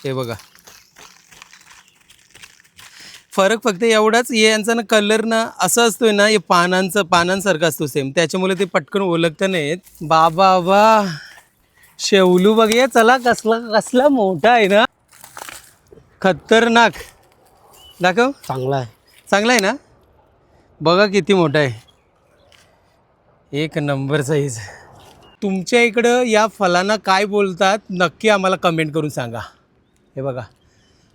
हे बघा, फरक फक्त एवढाच, यांचा ना कलर ना असं असतोय ना, हे पानांसारखं असतो सेम, त्याच्यामुळे ते पटकन ओळखता नाहीत. बाबा वा, शेवलू बघूया चला, कसला कसला मोठा आहे ना, खतरनाक. दाखव. चांगला आहे. चांगला आहे ना, बघा किती मोठा आहे, एक नंबर साईज. तुमच्या इकडं या फलांना काय बोलतात नक्की आम्हाला कमेंट करून सांगा. हे बघा,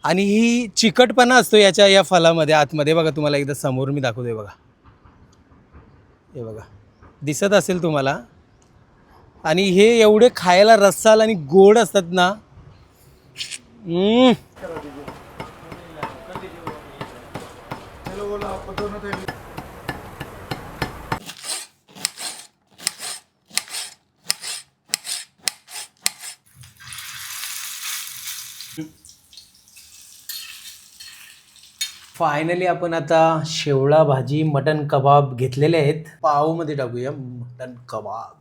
आणि ही चिकटपणा असतो या फलामध्ये आतमध्ये. बघा, तुम्हाला एकदा समोर मी दाखवतोय बघा, हे बघा, दिसत असेल तुम्हाला. आणि हे एवढे खायला रसाल आणि गोड असतात ना. फायनली आपण आता शेवळा भाजी मटन कबाब घेतलेले आहेत. पावमध्ये टाकूया मटन कबाब,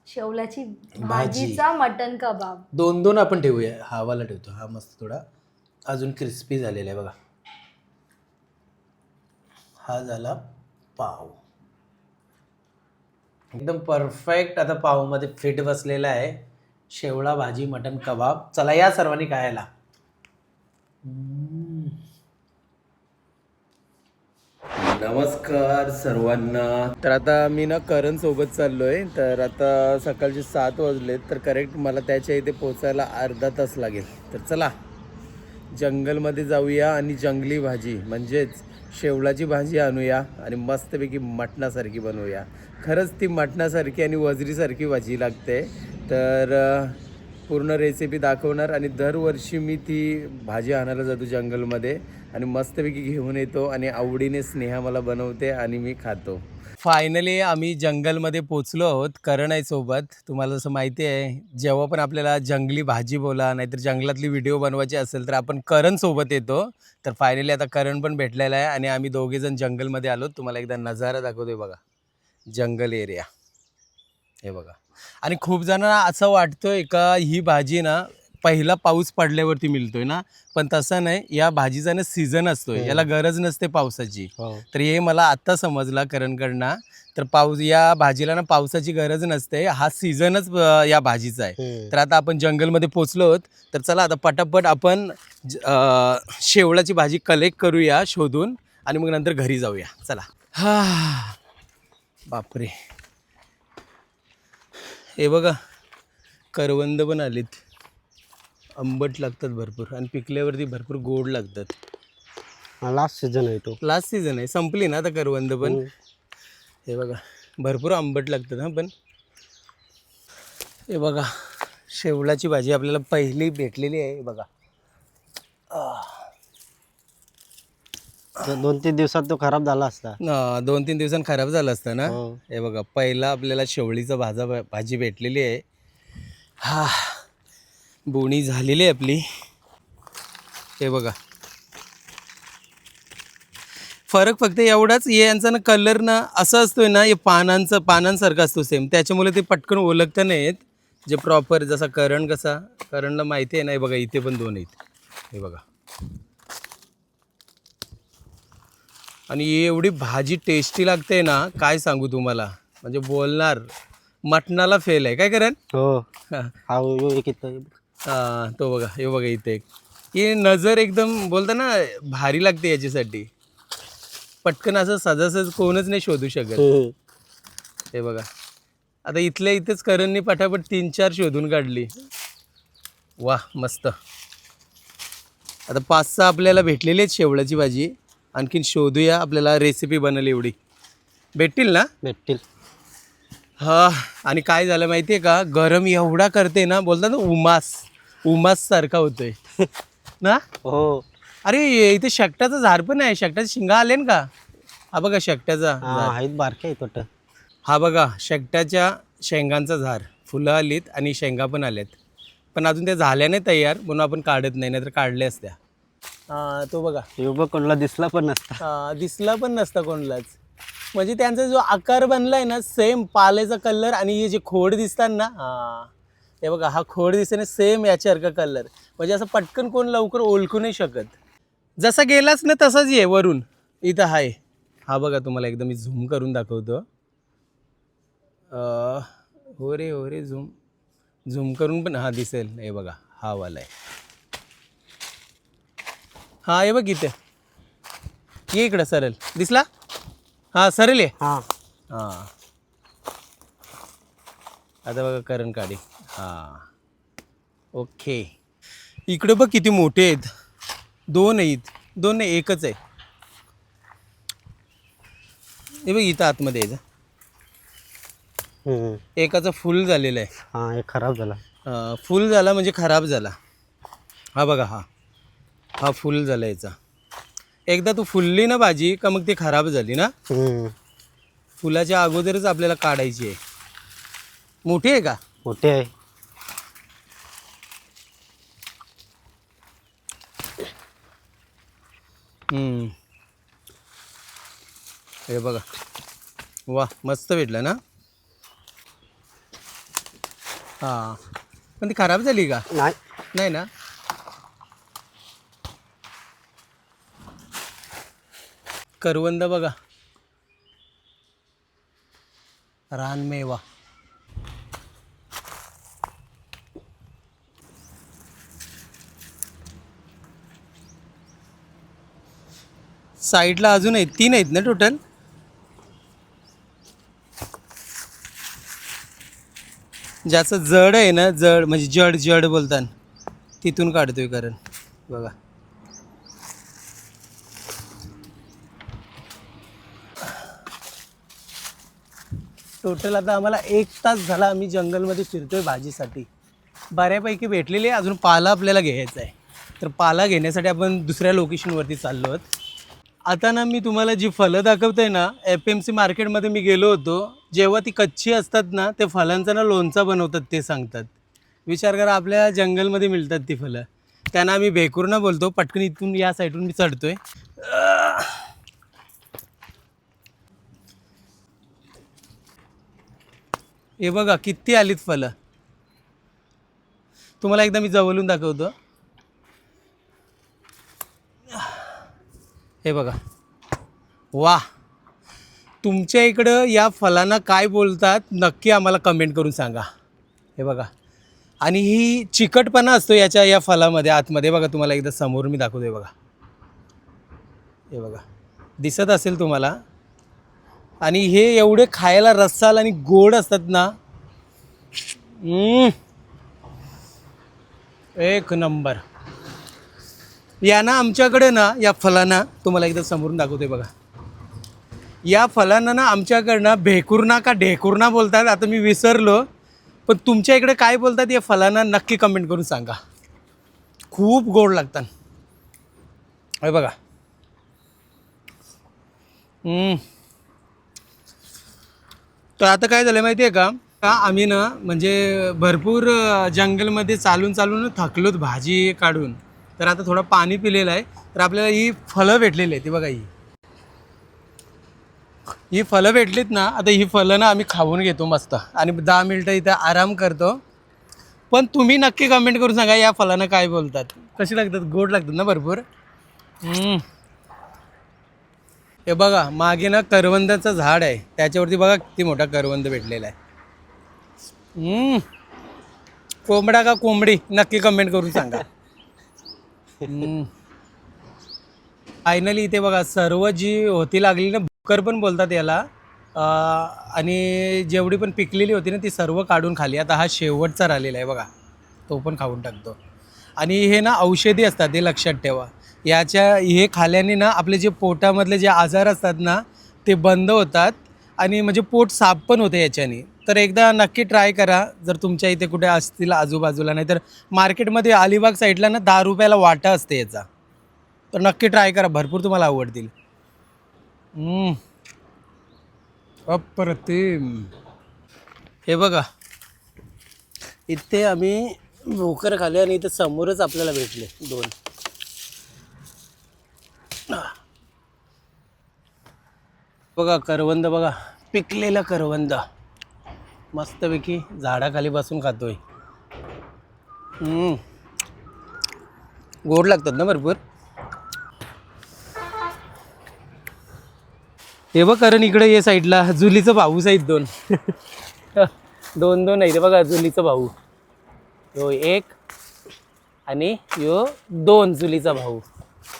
शेवल्याची भाजीचा मटन कबाब. दोन दोन आपण ठेवूया. हा वाला ठेवतो, हा मस्त थोडा अजून क्रिस्पी झालेला आहे बघा. हा झाला पाव, एकदम परफेक्ट आता पावमध्ये फिट बसलेला आहे शेवळा भाजी मटन कबाब. चला या सर्वांनी खायला. नमस्कार सर्वांना. तर आता मी ना करण सोबत चाललोय. तर आता सकाळचे 7 वाजलेत, तर करेक्ट मला त्याच्या इथे पोचायला अर्धा तास लागेल. तर चला जंगलमध्ये जाऊया आणि जंगली भाजी म्हणजेच शेवळाची भाजी आणूया आणि मस्तपैकी मटणासारखी बनवूया. खरंच ती मटणासारखी आणि वजरीसारखी भाजी लागते. तर पूर्ण रेसिपी दाखवणार आणि दरवर्षी मी ती भाजी आणायला जातो जंगलमध्ये आणि मस्तपैकी घेऊन येतो आणि आवडीने स्नेहा मला बनवते आणि मी खातो. फायनली आम्ही जंगलमध्ये पोचलो आहोत. करण आहे सोबत. तुम्हाला जसं माहिती आहे, जेव्हा पण आपल्याला जंगली भाजी बोला नाहीतर जंगलातली व्हिडिओ बनवायची असेल तर आपण करण सोबत येतो. तर फायनली आता करण पण भेटलेला आहे आणि आम्ही दोघेजण जंगलमध्ये आलो. तुम्हाला एकदा नजारा दाखवतोय बघा, जंगल एरिया हे बघा. आणि खूप जणांना असं वाटतंय का ही भाजी ना पहिला पाऊस पडल्यावरती मिळतोय ना, पण तसं नाही. या भाजीचा ना सीझन असतोय, याला गरज नसते पावसाची. तर हे मला आत्ता समजला करणकडनं. तर या भाजीला ना पावसाची गरज नसते, हा सीझनच या भाजीचा आहे. तर आता आपण जंगलमध्ये पोचलो आहोत. तर चला आता पटापट आपण शेवळाची भाजी कलेक्ट करूया शोधून आणि मग नंतर घरी जाऊया. चला. हा बापरे, हे बघा करवंद पण आलीत. आंबट लागतात भरपूर आणि पिकल्यावरती भरपूर गोड लागतात. लास्ट सीझन आहे तो. लास्ट सीझन आहे, संपली ना आता करवंद पण. हे बघा भरपूर आंबट लागतात. हां पण हे बघा शेवळाची भाजी आपल्याला पहिली भेटलेली आहे. बघा 2-3 दिवसात तो खराब झाला असता. 2-3 दिवसांत खराब झाला असता ना. हे बघा पहिला आपल्याला शेवळीचा भाजी भेटलेली आहे. हा बोणी झालेली आहे आपली. हे बघा फरक फक्त एवढाच, यांचा ना कलर ना असं असतोय ना, हे पानांसारखं असतो सेम, त्याच्यामुळे ते पटकन ओळखता नाहीत. जे प्रॉपर जसा करण कसा, करणला माहिती आहे ना. हे बघा इथे पण 2 आहेत. हे बघा, आणि एवढी भाजी टेस्टी लागते ना, काय सांगू तुम्हाला. म्हणजे बोलणार मटणाला फेल आहे काय करण. हो हां तो बघा, हे बघा इथे एक. ही नजर एकदम बोलता ना भारी लागते याच्यासाठी. पटकन असं सहजासहज कोणच नाही शोधू शकत. हे बघा आता इथल्या इथेच करणनी पटापट 3-4 शोधून काढली. वा मस्त. आता 5-6 आपल्याला भेटलेली आहेत शेवळाची भाजी. आणखीन शोधूया, आपल्याला रेसिपी बनवली एवढी भेटतील ना. भेटतील. हा आणि काय झालं माहिती आहे का, गरम एवढा करते ना, बोलतात ना उमास सारखा होतोय ना. हो. अरे इथे शेकटाचं झाड पण आहे, शेकटाचे शिंगा आले ना का. हा बघा शेकट्याचा आहेत, बारके आहेत वाटतं. हा बघा शेकट्याच्या शेंगांचा झाड, फुलं आलीत आणि शेंगा पण आल्यात, पण अजून त्या झाल्या नाही तयार म्हणून आपण काढत नाही, नाहीतर काढल्या असत्या. तो बघा युवक कोणाला दिसला पण नसता. दिसला पण नसता कोणालाच. म्हणजे त्यांचा जो आकार बनलाय ना सेम पाल्याचा कलर, आणि हे जे खोड दिसतात ना हे बघा हा खोड दिसते ना सेम याच्यासारखा कलर, म्हणजे असं पटकन कोण लवकर ओळखू नाही शकत. जसा गेलाच ना तसाच ये वरून इथं आहे. हा बघा तुम्हाला एकदम मी झूम करून दाखवतो. हो रे झूम झूम करून पण हा दिसेल. हे बघा हा वाला आहे. हा हे बघ इथे ये इकडं सरळ दिसला. हा सरळ ये. हां हां आता बघा करण काढी. हां ओके. इकडे बघ किती मोठे आहेत. 2 आहेत. 2 नाही एकच आहे. हे बघ इथं आतमध्ये यायचं. एकाचं फुल झालेलं आहे. हां एक खराब झाला. फुल झाला म्हणजे खराब झाला. हा बघा हा फुल झाला याचा. एकदा तू फुलली ना भाजी का मग ती खराब झाली ना. फुलाच्या अगोदरच आपल्याला काढायची आहे. मोठी आहे का. मोठे आहे. हे बघा वा मस्त भेटलं ना. हां पण ती खराब झाली का. नाही ना. करवंद बघा रानमेवा. साईडला अजून आहेत 3 आहेत ना टोटल. ज्याचं जड आहे ना जड म्हणजे जड जड बोलतात तिथून काढतोय कारण बघा. टोटल आता आम्हाला 1 तास झाला आम्ही जंगलमध्ये फिरतोय भाजीसाठी. बऱ्यापैकी भेटलेली आहे. अजून पाला आपल्याला घ्यायचा आहे. तर पाला घेण्यासाठी आपण दुसऱ्या लोकेशनवरती चाललो आहोत. आता ना मी तुम्हाला जी फळं दाखवतोय ना FMC मार्केटमध्ये मी गेलो होतो. जेव्हा ती कच्ची असतात ना ते फळांचा ना लोणचा बनवतात ते सांगतात. विचार करा आपल्या जंगलमध्ये मिळतात ती फळं. त्यांना आम्ही भेकुर्णा बोलतो. पटकन इथून या साईडून मी चढतोय. हे बघा किती आलीत फळं. तुम्हाला एकदा मी जवळून दाखवतो. हे बघा वा. तुमच्या इकडं या फळांना काय बोलतात नक्की आम्हाला कमेंट करून सांगा. हे बघा आणि ही चिकटपणा असतो या फळामध्ये आतमध्ये. बघा तुम्हाला एकदा समोर मी दाखवतो. बघा हे बघा दिसत असेल तुम्हाला. आणि हे एवढे खायला रस्साल आणि गोड असतात ना. एक नंबर. या ना आमच्याकडे ना या फळांना तुम्हाला एकदा समोरून दाखवते बघा. या फळांना ना आमच्याकडनं भेकुर्णा का ढेकुर्णा बोलतात. आता मी विसरलो पण तुमच्या इकडे काय बोलतात या फळांना नक्की कमेंट करून सांगा. खूप गोड लागतात. हे बघा तर आता काय झालं माहिती आहे का आम्ही ना म्हणजे भरपूर जंगलमध्ये चालून थकलोत भाजी काढून. तर आता थोडं पाणी पिलेलं आहे. तर आपल्याला ही फळं भेटलेली आहेत. ती बघा ही फळं भेटलीत ना. आता ही फळं ना आम्ही खाऊन घेतो मस्त आणि 10 मिनटं इथं आराम करतो. पण तुम्ही नक्की कमेंट करून सांगा या फळांना काय बोलतात. कशी लागतात. गोड लागतात ना भरपूर. हे बघा मागे ना करवंदाचं झाड आहे. त्याच्यावरती बघा किती मोठा करवंद भेटलेला आहे. कोंबडा का कोंबडी नक्की कमेंट करून सांगा. फायनली इथे बघा सर्व जी होती लागली ना भुकर पण बोलतात याला. आणि जेवढी पण पिकलेली होती ना ती सर्व काढून खाली. आता हा शेवटचा राहिलेला आहे बघा. तो पण खाऊन टाकतो. आणि हे ना औषधी असतात हे लक्षात ठेवा. हे खाल्याने ना आपले जे पोटामधले जे आजार असतात ना ते बंद होतात. आणि म्हणजे पोट साफ पण होते याच्याने. तर एकदा नक्की ट्राय करा जर तुमच्या इथे कुठे असतील आजूबाजूला. नाही तर मार्केटमध्ये अलिबाग साईडला ना 10 रुपयाला वाटा असते याचा. तर नक्की ट्राय करा भरपूर तुम्हाला आवडतील. अप्रतिम. हे बघा इथे आम्ही भोकर खाल्ले आणि इथे समोरच आपल्याला भेटले 2. बघा करवंद बघा पिकलेला करवंद मस्तपैकी झाडाखाली बसून खातोय. गोड लागतात ना भरपूर. हे बघ कारण इकडे ये साईडला जुलीचं भाऊच आहेत दोन. दोन आहेत बघा जुलीचं भाऊ. यो एक आणि यो दोन जुलीचा भाऊ.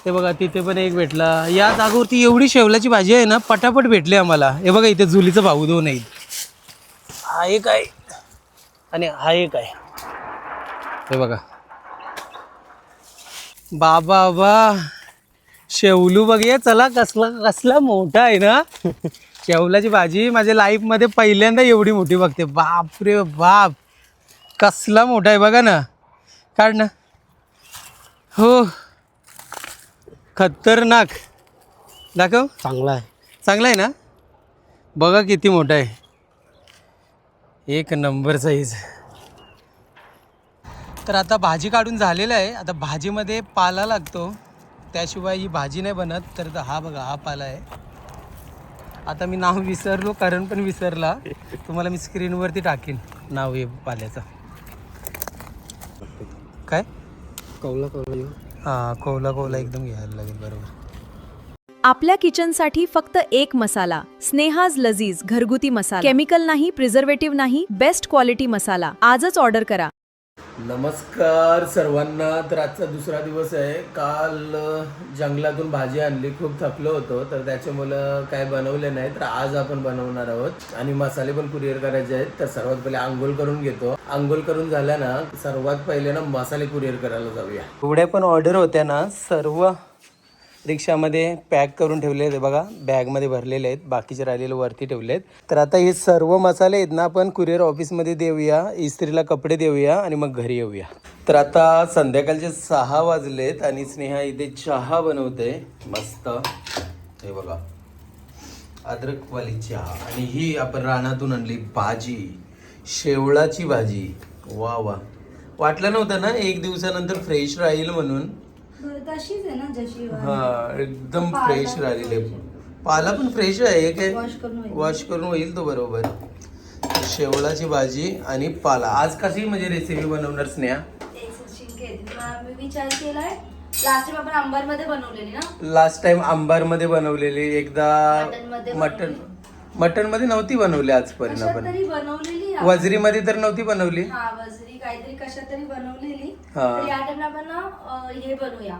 ते बघा तिथे पण एक भेटला. या जागेवरती एवढी शेवलाची भाजी आहे ना पटापट भेटली आम्हाला. हे बघा इथे जुलीचं भाऊ दोन आहेत. हा एक आहे आणि हा एक आहे. हे बघा बाबा शेवलू बघूया चला कसला मोठा आहे ना. शेवलाची भाजी माझ्या लाईफमध्ये पहिल्यांदा एवढी मोठी बघते. बाप रे बाप कसला मोठा आहे बघा ना. काढ ना. हो खतरनाक. दाखव. चांगला आहे. चांगला आहे ना. बघा किती मोठा आहे. एक नंबर साईज. तर आता भाजी काढून झालेलं आहे. आता भाजीमध्ये पाला लागतो त्याशिवाय ही भाजी नाही बनत. तर हा बघा हा पाला आहे. आता मी नाव विसरलो कारण पण विसरला. तुम्हाला मी स्क्रीनवरती टाकीन नाव हे पाल्याचं. काय कौला हां कोवला एकदम घ्यायला लागेल. बरोबर. आपल्या किचनसाठी फक्त एक मसाला, स्नेहाज लजीज घरगुती मसाला. केमिकल नाही, प्रिझर्वेटिव्ह नाही, बेस्ट क्वालिटी मसाला. आजच ऑर्डर करा. नमस्कार सर्वांना. तर आजचा दुसरा दिवस आहे. काल जंगलातून भाजी आणली. खूप थकलो होतो तर त्याच्यामुळं काय बनवले नाही. तर आज आपण बनवणार आहोत आणि मसाले पण कुरिअर करायचे आहेत. तर सर्वात पहिले आंघोळ करून घेतो. आंघोळ करून झाल्या ना सर्वात पहिले ना मसाले कुरिअर करायला जाऊया. एवढ्या पण ऑर्डर होत्या ना सर्व रिक्षामध्ये पॅक करून ठेवले आहेत. बघा बॅगमध्ये भरलेले आहेत. बाकीचे राहिलेले वरती ठेवले आहेत. तर आता हे सर्व मसाले आहेत ना आपण कुरिअर ऑफिसमध्ये देऊया. इस्त्रीला कपडे देऊया आणि मग घरी येऊया. तर आता संध्याकाळचे 6 वाजलेत आणि स्नेहा इथे चहा बनवते मस्त. हे बघा अद्रकवाली चहा. आणि ही आपण रानातून आणली भाजी, शेवळाची भाजी. वा वा. वाटलं नव्हतं ना एक दिवसानंतर फ्रेश राहील म्हणून. तशीच आहे ना जशी हा एकदम फ्रेश राहिलेले. पाला पण फ्रेश आहे. काय वॉश करून होईल तो बरोबर. शेवळाची भाजी आणि पाला. आज कशी म्हणजे रेसिपी बनवणार स्नेहा? मी विचार केलाय लास्ट टाइम आपण अंबारमध्ये बनवलेली ना. लास्ट टाइम अंबारमध्ये बनवलेली. एकदा मटन मध्ये नव्हती बनवली आजपर्यंत आपण. बनवलेली वजरीमध्ये तर नव्हती बनवली. हा वजरी काहीतरी कशा तरी बनवलेली. हा. तर या टाइमला आपण हे बनवूया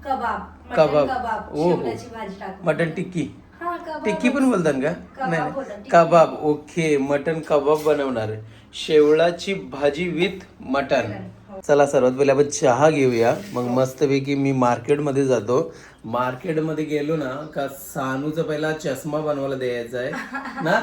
कबाब. कबाब. कबाब शेवल्याची भाजी टाकून. मटन टिक्की. हा कबाब. टिक्की पण बोलतात का? कबाब नाही बोलतात, टिक्की. कबाब. ओके मटन कबाब बनवणार आहे. शेवळाची भाजी विथ मटन. चला सर्वात पहिले आपण चहा घेऊया. मग मस्तपैकी मी मार्केटमध्ये जातो. मार्केटमध्ये गेलो ना का सानूचा पहिला चष्मा बनवायला द्यायचा आहे ना.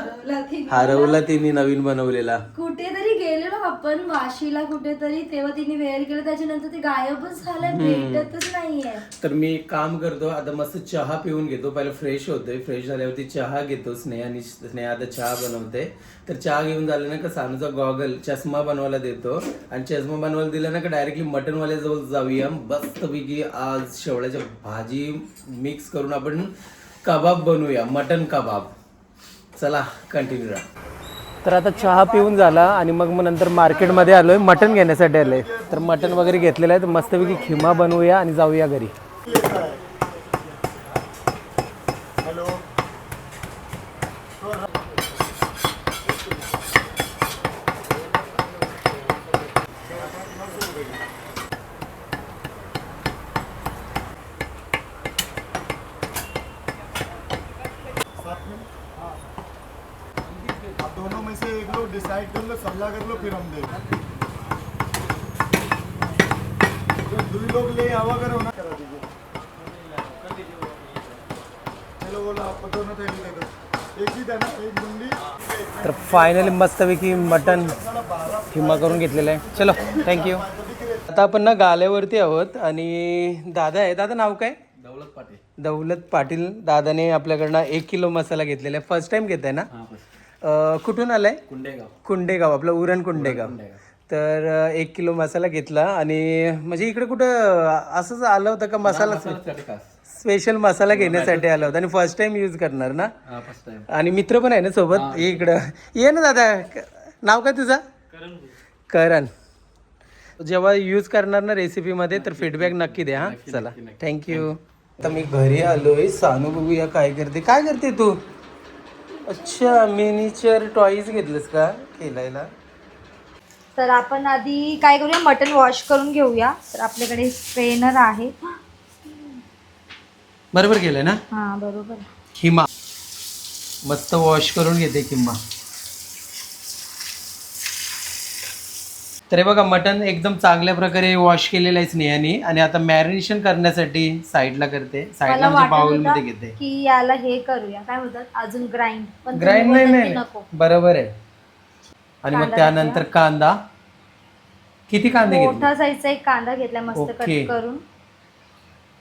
हरवला तिने नवीन बनवलेला. कुठेतरी गेलेलो आपण वाशीला कुठेतरी तेव्हा तिने वेअर केलं. त्याच्यानंतर ते गायबच झालं. भेटतच नाहीये. तर मी एक काम करतो आता मस्त चहा पिऊन घेतो. पहिले फ्रेश होतोय. फ्रेश झाल्यावरती चहा घेतो. स्नेहा आता चहा बनवते. तर चहा घेऊन झालं ना का सानूचा गॉगल चष्मा बनवायला देतो. आणि चष्मा बनवायला दिला ना का डायरेक्टली मटनवाल्याजवळ जाऊया. मस्तपैकी आज शेवळ्याच्या भाजी मिक्स करून आपण कबाब बनवूया. मटन कबाब. चला कंटिन्यू राहा. तर आता चहा पिऊन झाला आणि मग नंतर मार्केटमध्ये आलोय मटन घेण्यासाठी आलोय. तर मटन वगैरे घेतलेलं आहे. तर मस्तपैकी खिमा बनवूया आणि जाऊया घरी. दोनों में से एक लोग डिसाइड कर लो, सलाह कर लो, फिर हम देंगे. दो लोग ले आवा करो ना. करा दीजिए. चलो बोला आप दोनों थैली दे दो. एक ही देना, एक बुंदी. तर फायनली मस्तपैकी मटन खिमा करून घेतलेलं आहे. चलो थँक्यू. आता आपण ना गाल्यावरती आहोत आणि दादा आहे. दादा नाव काय? दौलत पाटील. दादाने आपल्याकडनं 1 किलो मसाला घेतलेला आहे. फर्स्ट टाइम घेत आहे ना? कुठून आलाय? कुंडेगाव. आपलं उरण कुंडेगाव. तर 1 किलो मसाला घेतला आणि म्हणजे इकडे कुठं असंच आलं होतं का मसाला स्पेशल मसाला घेण्यासाठी आला होता आणि फर्स्ट टाइम यूज करणार ना. आणि मित्र पण आहे ना सोबत. इकडं ये ना दादा. नाव काय तुझं? करण. जेव्हा यूज करणार ना रेसिपीमध्ये तर फीडबॅक नक्की द्या. हा चला थँक्यू. आता मी घरी आलोय. सानू बघूया काय करते तू. अच्छा मिनीचर टॉईज घेतलंस का खेळायला. तर आपण आधी काय करूया, मटण वॉश करून घेऊया. तर आपल्याकडे स्ट्रेनर आहे. बरोबर केलंय ना. हां बरोबर. किमा मस्त वॉश करून घेते किमा. तर हे बघा मटन एकदम चांगल्या प्रकारे वॉश केलेलं आहे स्नेहाने. आणि आता मॅरिनेशन करण्यासाठी साईडला करते. साईडला म्हणजे बाउल मध्ये घेते की याला हे करूया काय होतात अजून ग्राइंड. पण ग्राइंड नाही नको. बरोबर आहे. आणि मग त्यानंतर कांदा. किती कांदे घेतले. मोठा साईजचा एक कांदा घेतला मस्त कट करून.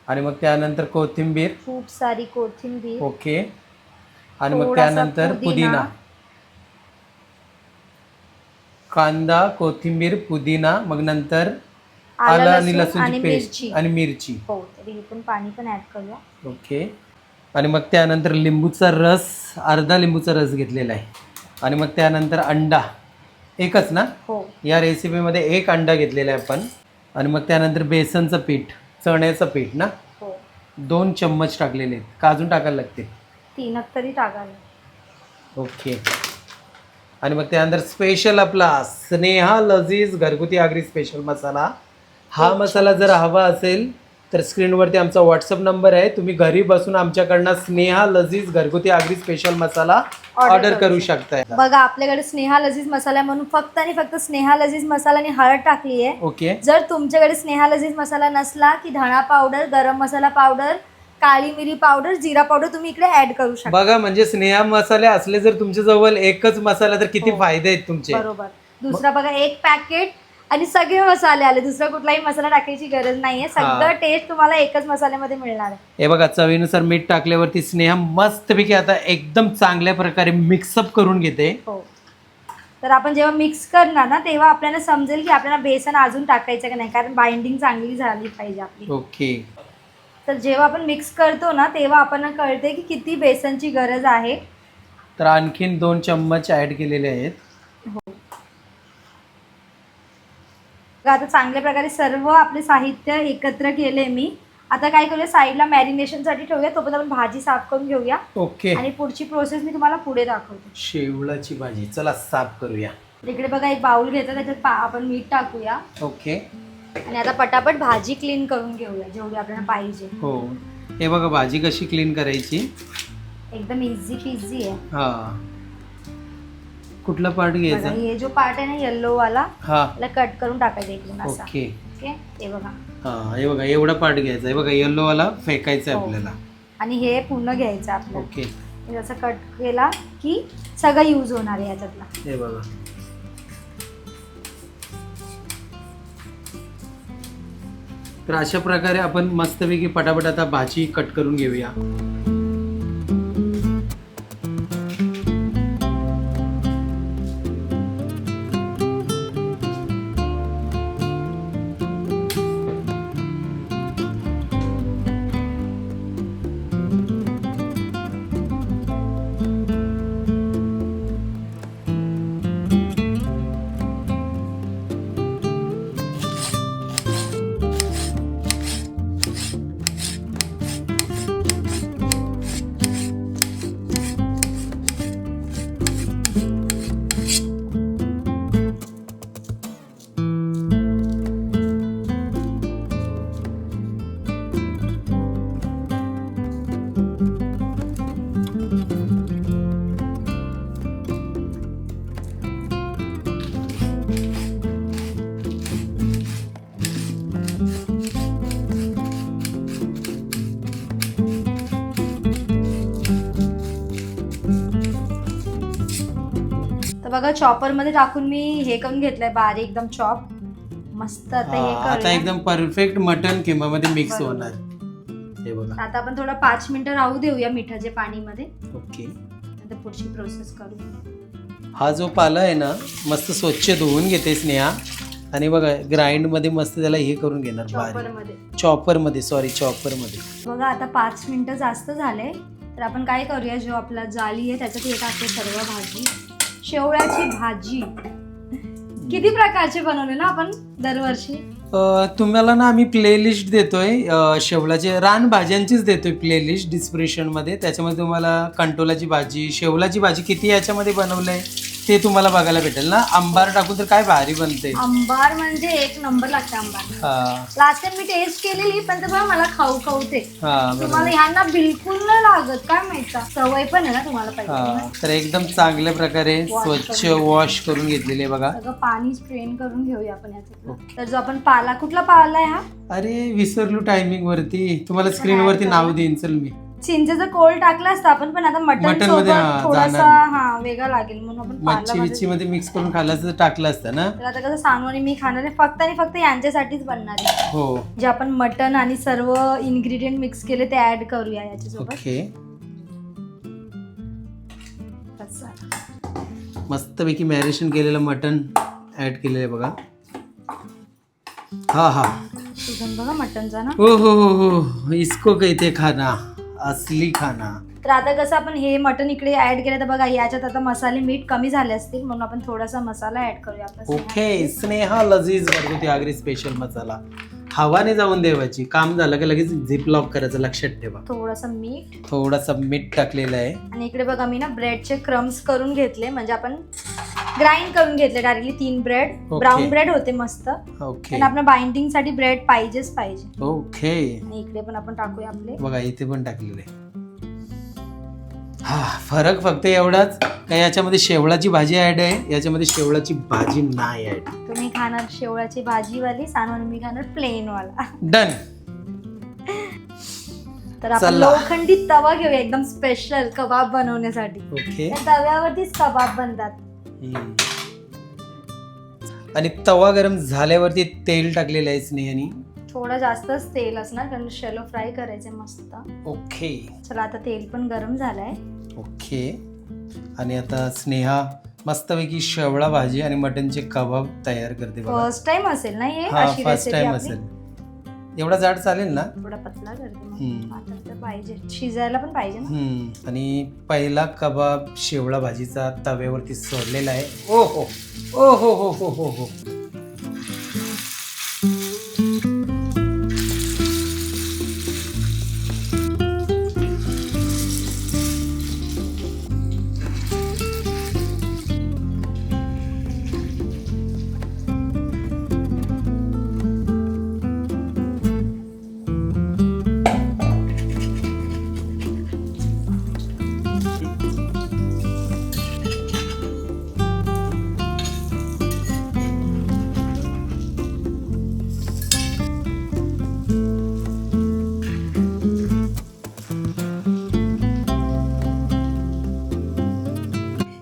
आणि मग त्यानंतर कोथिंबीर. खूप सारी कोथिंबीर. ओके. आणि मग त्यानंतर पुदिना. कांदा कोथिंबीर पुदिना मग नंतर आलं आणि लसूणची पेस्ट आणि मिरची. हो तर हे पण पाणी पण ऍड करूया. ओके. आणि मग त्यानंतर लिंबूचा रस अर्धा लिंबूचा रस घेतलेला आहे. आणि मग त्यानंतर अंडा एकच ना. हो या रेसिपीमध्ये एक अंडा घेतलेला आहे आपण. आणि मग त्यानंतर बेसनचं पीठ चण्याचं पीठ ना. हो 2 चम्मच टाकलेले आहेत का अजून टाकायला लागते. 3 तरी टाकायला. ओके. आणि मग त्यानंतर स्पेशल आपला स्नेहा लजीज घरगुती आगरी स्पेशल मसाला. हा मसाला जर हवा असेल तर स्क्रीनवरती आमचा व्हॉट्सअप नंबर आहे. तुम्ही घरी बसून आमच्याकडनं स्नेहा लजीज घरगुती आगरी स्पेशल मसाला ऑर्डर करू शकताय. बघा आपल्याकडे स्नेहा लजीज मसाला म्हणून फक्त आणि फक्त स्नेहा लजीज मसाला आणि हळद टाकली आहे. ओके. जर तुमच्याकडे स्नेहा लजीज मसाला नसला की धणा पावडर, गरम मसाला पावडर, काळी मिरी पावडर, जिरा पावडर तुम्ही इकडे ऍड करू शकता. बघा म्हणजे स्नेहा मसाले असले जर तुमच्या जवळ एकच मसाला तर किती फायदे आहेत तुमचे. बरोबर. दुसरा बघा एक पॅकेट आणि सगळे मसाले आले. दुसरा कुठलाही मसाला टाकायची गरज नाहीये. सगळं टेस्ट तुम्हाला एकच मसाल्यामध्ये मिळणार आहे. हे बघा चवीनुसार मीठ टाकल्यावरती स्नेहा मस्तपैकी आता एकदम चांगल्या प्रकारे मिक्सअप करून घेते. हो. तर आपण जेव्हा मिक्स करणार ना तेव्हा आपल्याला समजेल की आपल्याला बेसन अजून टाकायचं की नाही, कारण बाइंडिंग चांगली झाली पाहिजे आपली. ओके. तर जेव्हा आपण मिक्स करतो ना तेव्हा आपण कळते की किती बेसनची गरज आहे. तर आणखीन 2 चम्मच ऍड केलेले आहेत. आता चांगल्या प्रकारे सर्व आपले साहित्य एकत्र केले मी. आता काय करूया साईडला मॅरिनेशनसाठी ठेवूया. तोपर्यंत आपण भाजी साफ करून घेऊया. ओके. आणि पुढची प्रोसेस मी तुम्हाला पुढे दाखवते. शेवळाची भाजी चला साफ करूया. इकडे बघा एक बाउल घ्यायचा त्याच्यात आपण मीठ टाकूया. ओके. आणि आता पटापट भाजी क्लीन करून घेऊया जेवढी आपल्याला पाहिजे. हो. हे बघा भाजी कशी क्लीन करायची. एकदम इझी पिझी आहे. हा. कुठला पार्ट घ्यायचा. हे जो पार्ट आहे ना येल्लो वाला हा त्याला कट करून टाकायचा इकडून असा. ओके. ओके हे बघा. हा हे बघा एवढा पार्ट घ्यायचा. हे बघा येल्लो वाला फेकायचा आहे हो. आपल्याला. आणि हे पूर्ण घ्यायचं आपल्याला. ओके. हे जसं कट केला की सगळं यूज होणार आहे याच्यातला. हे बघा. तर अशा प्रकारे आपण मस्तपैकी पटापट आता भाजी कट करून घेऊया. बघा चॉपर मध्ये टाकून मी हे करून घेतलंय बारीक एकदम चॉप. मस्त आता हे आता करूया. एकदम परफेक्ट मटन किमा मध्ये मिक्स बरोबर. होणार. हे बघा. आता आपण थोडं 5 मिनिटं राहू देऊया मिठाच्या पाणीमध्ये. ओके. आता पुढची प्रोसेस करू. हा जो पाला आहे ना मस्त स्वच्छ धुवून घेते स्नेहा. आणि बघा ग्राइंड मध्ये मस्त त्याला हे करून घेणार चॉपर मध्ये. चॉपर मध्ये बघा आता 5 मिनिटं जास्त झाले. तर आपण काय करूया जो आपला जाली आहे त्याच्यात हे टाकते सर्व भाजी. शेवळ्याची भाजी किती प्रकारचे बनवले ना आपण दरवर्षी. तुम्हाला ना आम्ही प्लेलिस्ट देतोय शेवलाचे रानभाज्यांचीच देतोय प्लेलिस्ट डिस्क्रिप्शन मध्ये. त्याच्यामध्ये तुम्हाला कंटोलाची भाजी, शेवलाची भाजी किती याच्यामध्ये बनवलंय ते तुम्हाला बघायला भेटेल ना. आंबार टाकून तर काय भारी बनते. आंबार म्हणजे एक नंबर लागते आंबार. हा लास्ट टाइम मी टेस्ट केलेली पण ते बघा मला खाऊ खाऊते. हा बरोबर. तुम्हाला ह्यांना बिलकुल नाही लागत काय माहिती, सवय पण आहे ना तुम्हाला हा पाहिजे. तर एकदम चांगल्या प्रकारे स्वच्छ वॉश करून घेतलेले बघा. सगळं पाणी स्ट्रेन करून घेऊया आपण याच्यात. ओके. तर जो आपण पाला, कुठला पाला आहे हा? अरे विसरलो टायमिंग वरती, तुम्हाला स्क्रीन वरती नाव देईन. चल मी चिंचेचा कोळ टाकला असता आपण, पण आता मटन मटण सोबत मध्ये, हा, थोडासा जाणार. हा वेगळा लागेल म्हणून आपण मच्छी विच्छी मध्ये मिक्स करून खायला तर टाकलं असतं ना. तर आता कसं सानू आणि मी खाणार आहे फक्त आणि फक्त यांच्यासाठीच बनणार आहे. हो जे आपण मटन आणि सर्व इन्ग्रेडियंट मिक्स केले ते ऍड करूया याच्यासोबत. ओके. असं. मस्तपैकी मॅरिनेशन केलेलं मटन ऍड केलेलं आहे बघा. हा हा सुगंध बघा मटनचा ना. हो हो हो हो, इसको कहते खाना, असली खाना. तर आता कसं आपण हे मटन इकडे ऍड केलं तर बघा याच्यात आता मसाले मीठ कमी झाले असतील म्हणून आपण थोडासा मसाला ऍड करूया आपला. ओके. स्नेहा लजीज घरगुती आगरी स्पेशल मसाला. हवाने जाऊन देवाची, काम झालं की लगेच झिप लॉक करायचं, लक्षात ठेवा. थोडासा मीठ थोडासा मीठ टाकलेलं आहे. आणि इकडे बघा मी ना ब्रेडचे क्रम्स करून घेतले, म्हणजे आपण ग्राइंड करून घेतले directly 3 bread. Okay. Brown bread होते मस्त. ओके पण आपल्या बाइंडिंग साठी ब्रेड पाहिजेच पाहिजे. ओके. आणि इकडे पण आपण टाकूया आपले. बघा इथे पण टाकलेलं आहे. हा फरक फक्त एवढाच का याच्यामध्ये शेवळाची भाजी ऍड आहे, याच्यामध्ये शेवळाची भाजी नाही ऍड. तुम्ही खाणार शेवळाची भाजीवाली, सानू आणि मी खाणार प्लेन वाला. डन. तर आपण चला. लोखंडी तवा घेऊया एकदम स्पेशल कबाब बनवण्यासाठी. ओके. त्या तव्यावरतीच कबाब बनतात. आणि तवा गरम झाल्यावरती तेल टाकलेलं आहे स्नेहानी. थोडं जास्तच तेल असणार कारण शॅलो फ्राय करायचे मस्त. ओके चला आता तेल पण गरम झालंय. ओके. आणि आता स्नेहा मस्तपैकी शेवळा भाजी आणि मटनचे कबाब तयार करते बघा. फर्स्ट टाइम असेल ना हे हा अशी फर्स्ट रेसिपी टाइम आपली. असेल. एवढा जाड चालेल ना. थोडा पतला करते मग. हम्म. आता तर पाहिजे, शिजायला पण पाहिजे ना. आणि पहिला कबाब शेवळा भाजीचा तव्यावरती सोडलेला आहे. ओ हो ओ हो हो हो हो हो.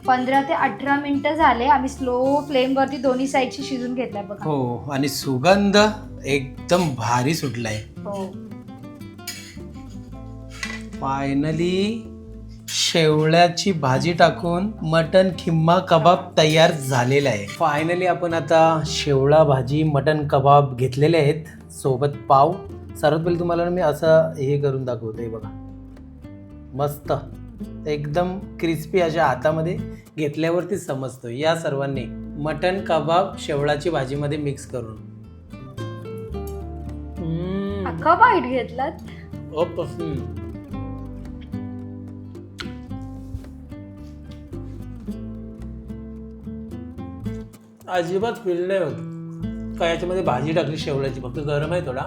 पंधरा ते 18 मिनिटं झाले. आम्ही स्लो फ्लेम वरती दोन्ही साईडची शिजून घेतलाय बघा. हो आणि सुगंध एकदम भारी सुटलाय. हो. फायनली शेवळ्याची भाजी टाकून मटन खिम्मा कबाब तयार झालेला आहे. फायनली आपण आता शेवळा भाजी मटन कबाब घेतलेले आहेत, सोबत पाव. सर्वात पहिले तुम्हाला मी असं हे करून दाखवतोय बघा. मस्त एकदम क्रिस्पी अशा हातामध्ये घेतल्यावरती समजतो. या सर्वांनी मटन कबाब शेवळाची भाजीमध्ये मिक्स करून अख्खा बाईट घेतलात. अजिबात फील नाही होत काय याच्यामध्ये भाजी टाकली शेवळ्याची, फक्त गरम आहे थोडा.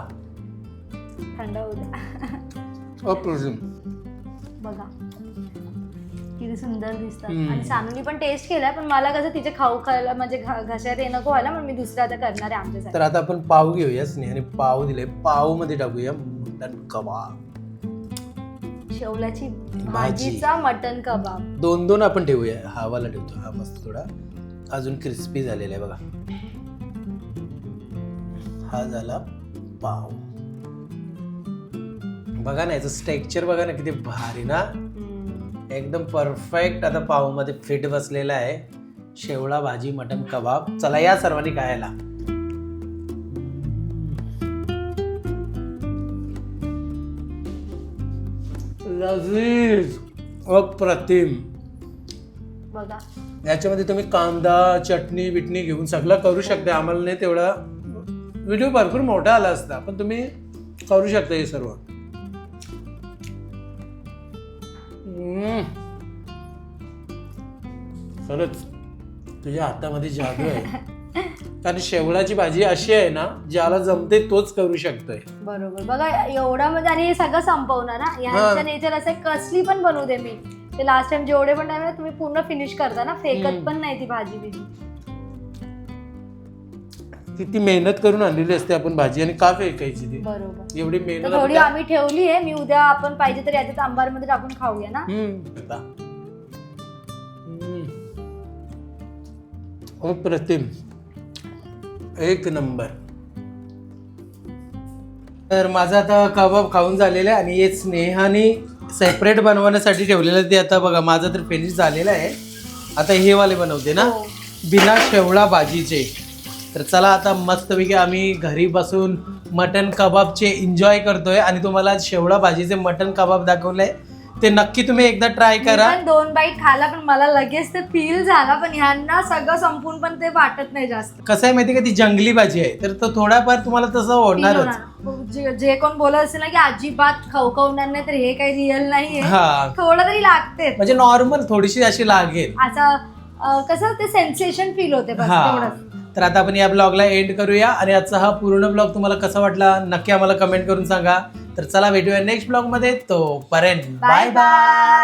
थंड होऊ द्या. अप्रतिम. बघा किती सुंदर दिसतात. आणि सानूनी पण टेस्ट केलाय, पण मला कसं तिचे खाऊ खायला म्हणजे घशात ये नको व्हायला, म्हणून मी दुसरा आता करणार आहे आमच्यासाठी. तर आता आपण पाव घेऊया. स्नेहाने पाव दिले, पाव मध्ये टाकूया मटन कबाब. शेवल्याची भाजीचा मटन कबाब. 2-2 आपण ठेवूया. हा वाला ठेवतो, हा मस्त थोडा अजून क्रिस्पी झालेला आहे बघा. हा झाला पाव. बघा ना याचं स्ट्रक्चर बघा ना किती भारी ना, एकदम परफेक्ट. आता पाव मध्ये फिट बसलेला आहे शेवळा भाजी मटन कबाब. चला या सर्वांनी खायला. लजीज अप्रतिम. बघा याच्यामध्ये तुम्ही कांदा चटणी बिटणी घेऊन सगळं करू शकता. आम्हाला नाही तेवढा व्हिडिओ भरपूर मोठा आला असता, पण तुम्ही करू शकता हे सर्व. खरंच तुझ्या हातामध्ये जादू आहे. कारण शेवळाची भाजी अशी आहे ना, ज्याला जमते तोच करू शकतोय. बरोबर. बघा एवढा म्हणजे, आणि हे सगळं संपवणार हा. ह्यांच्या नेचर असं कसली पण बनवू दे मी, ते लास्ट टाइम जेवढे पण टाइम तुम्ही पूर्ण फिनिश करता ना, फेकत पण नाही ती भाजी बिजी. किती मेहनत करून आणलेली असते आपण भाजी, आणि का फेकायची ती? बरोबर. एवढी तर मेहनत थोडी आम्ही ठेवली आहे. मी उद्या आपण पाहिजे तर याच्यात आंबार मध्ये टाकून खाऊया ना. अप्रतिम, एक नंबर. तर माझा आता कबाब खाऊन झालेला आहे, आणि हे स्नेहाने सेपरेट बनवण्यासाठी ठेवलेलं आहे. ते आता बघा माझं तर फिनिश झालेलं आहे. आता हे वाले बनवते ना, बिना शेवळा भाजीचे. तर चला आता मस्तपैकी आम्ही घरी बसून मटन कबाबचे एन्जॉय करतोय, आणि तुम्हाला शेवळा भाजीचे मटन कबाब दाखवलंय, ते नक्की तुम्ही एकदा ट्राय करा. पण 2 बाईट खाला, पण मला लगेच ते फील झाला, पण ह्यांना सगळं संपून पण ते वाटत नाही जास्त. कसं आहे माहिती का, ती जंगली भाजी आहे, तर तो थोडाफार तुम्हाला तसं होणारच. जे कोण बोलत असेल ना की अजिबात खवखवणार नाही, तर हे काही रिअल नाहीये. हा, थोडं तरी लागते, म्हणजे नॉर्मल थोडीशी अशी लागेल. असं कसं ते सेन्सेशन फील होते बस तेवढंच. तर आता आपण या ब्लॉगला एंड करूया, आणि आजचा हा पूर्ण ब्लॉग तुम्हाला कसा वाटला नक्की आम्हाला कमेंट करून सांगा. तर चला भेटूया नेक्स्ट ब्लॉग मध्ये. तोपर्यंत बाय बाय.